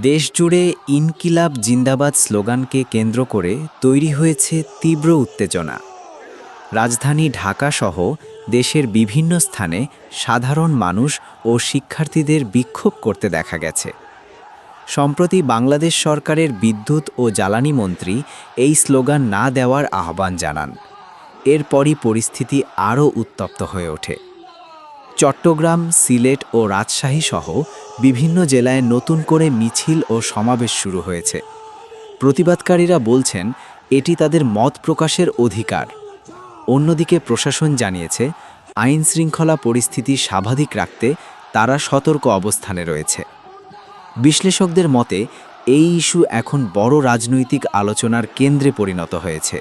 দেশজুড়ে ইনকিলাব জিন্দাবাদ স্লোগানকে কেন্দ্র করে তৈরি হয়েছে তীব্র উত্তেজনা। রাজধানী ঢাকাসহ দেশের বিভিন্ন স্থানে সাধারণ মানুষ ও শিক্ষার্থীদের বিক্ষোভ করতে দেখা গেছে। সম্প্রতি বাংলাদেশ সরকারের বিদ্যুৎ ও জ্বালানি মন্ত্রী এই স্লোগান না দেওয়ার আহ্বান জানান। এরপরই পরিস্থিতি আরও উত্তপ্ত হয়ে ওঠে। চট্টগ্রাম, সিলেট ও রাজশাহী সহ বিভিন্ন জেলায় নতুন করে মিছিল ও সমাবেশ শুরু হয়েছে। প্রতিবাদকারীরা বলছেন এটি তাদের মত প্রকাশের অধিকার। অন্যদিকে প্রশাসন জানিয়েছে আইনশৃঙ্খলা পরিস্থিতি স্বাভাবিক রাখতে তারা সতর্ক অবস্থানে রয়েছে। বিশ্লেষকদের মতে এই ইস্যু এখন বড় রাজনৈতিক আলোচনার কেন্দ্রে পরিণত হয়েছে।